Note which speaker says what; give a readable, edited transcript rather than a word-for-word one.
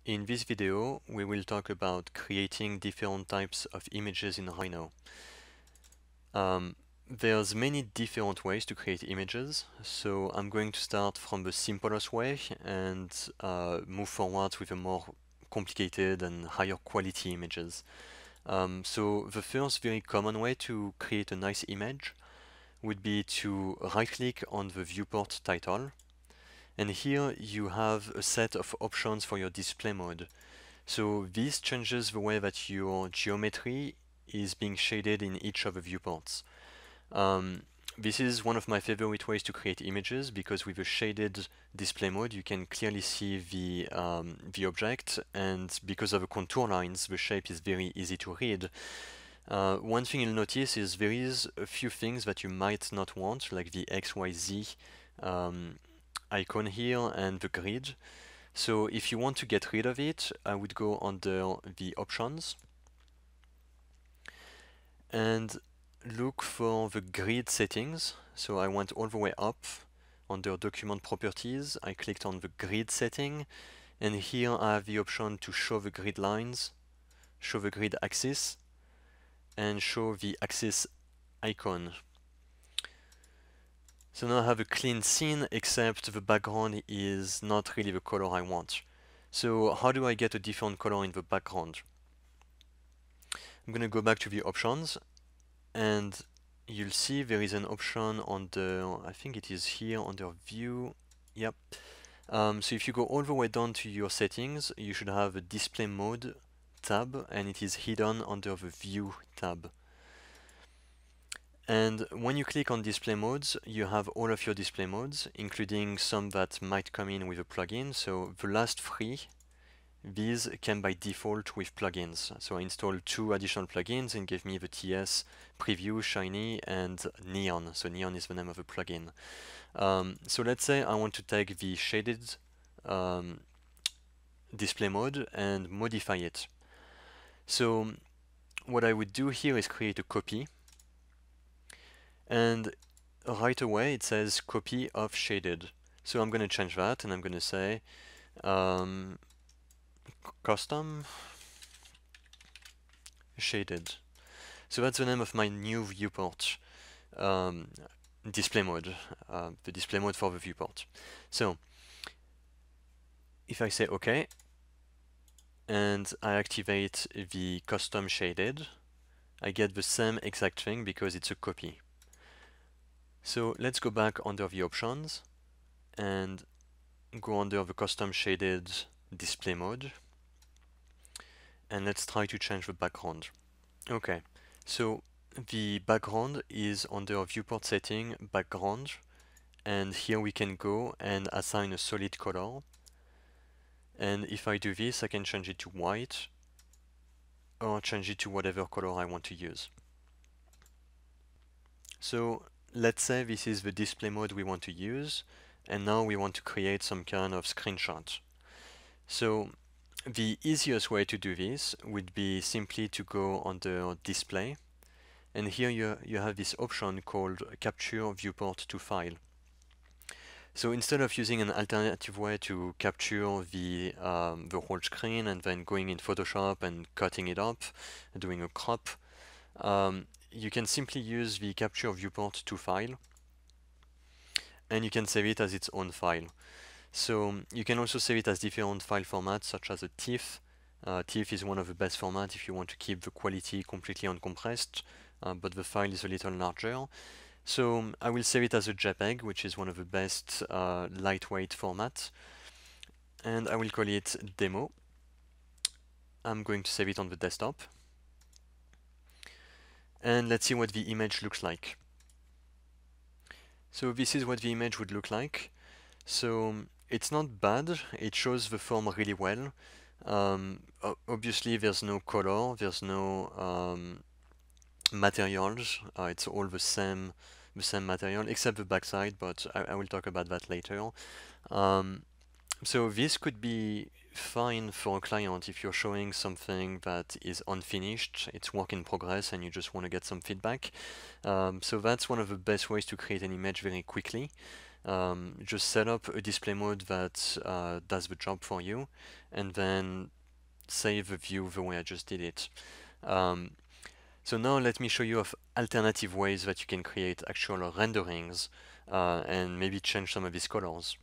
Speaker 1: In this video, we will talk about creating different types of images in Rhino. There's many different ways to create images, so I'm going to start from the simplest way and move forward with a more complicated and higher quality images. So the first very common way to create a nice image would be to right-click on the viewport title, and here you have a set of options for your display mode. So this changes the way that your geometry is being shaded in each of the viewports. This is one of my favorite ways to create images because with a shaded display mode you can clearly see the object, and because of the contour lines the shape is very easy to read. One thing you'll notice is there is a few things that you might not want, like the XYZ icon here and the grid. So if you want to get rid of it, I would go under the options and look for the grid settings. So I went all the way up under document properties. I clicked on the grid setting, and here I have the option to show the grid lines, show the grid axis, and show the axis icon. So now I have a clean scene, except the background is not really the color I want. So how do I get a different color in the background? I'm going to go back to the options, and you'll see there is an option under, I think it is here under view. Yep. So if you go all the way down to your settings, you should have a display mode tab, and it is hidden under the view tab. And when you click on display modes, you have all of your display modes, including some that might come in with a plugin. So the last three, these came by default with plugins. So I installed 2 additional plugins and gave me the TS, Preview, Shiny, and Neon. So Neon is the name of the plugin. So let's say I want to take the shaded display mode and modify it. So what I would do here is create a copy. And right away it says copy of shaded. So I'm going to change that, and I'm going to say custom shaded. So that's the name of my new viewport display mode, the display mode for the viewport. So if I say OK and I activate the custom shaded, I get the same exact thing because it's a copy. So let's go back under the options and go under the custom shaded display mode, and let's try to change the background. Okay, so the background is under viewport setting, background, and here we can go and assign a solid color. And if I do this, I can change it to white or change it to whatever color I want to use. So let's say this is the display mode we want to use, and now we want to create some kind of screenshot. So the easiest way to do this would be simply to go under display, and here you have this option called capture viewport to file. So instead of using an alternative way to capture the whole screen and then going in Photoshop and cutting it up, doing a crop, you can simply use the capture viewport to file, and you can save it as its own file. So you can also save it as different file formats, such as a TIFF. TIFF is one of the best formats if you want to keep the quality completely uncompressed, but the file is a little larger. So I will save it as a JPEG, which is one of the best lightweight formats, and I will call it demo. I'm going to save it on the desktop, and let's see what the image looks like. So this is what the image would look like. So it's not bad, it shows the form really well. Obviously there's no color, there's no materials, it's all the same material except the backside, but I will talk about that later. So this could be fine for a client if you're showing something that is unfinished, it's work in progress, and you just want to get some feedback. So that's one of the best ways to create an image very quickly. just set up a display mode that does the job for you, and then save the view the way I just did it. So now let me show you of alternative ways that you can create actual renderings and maybe change some of these colors.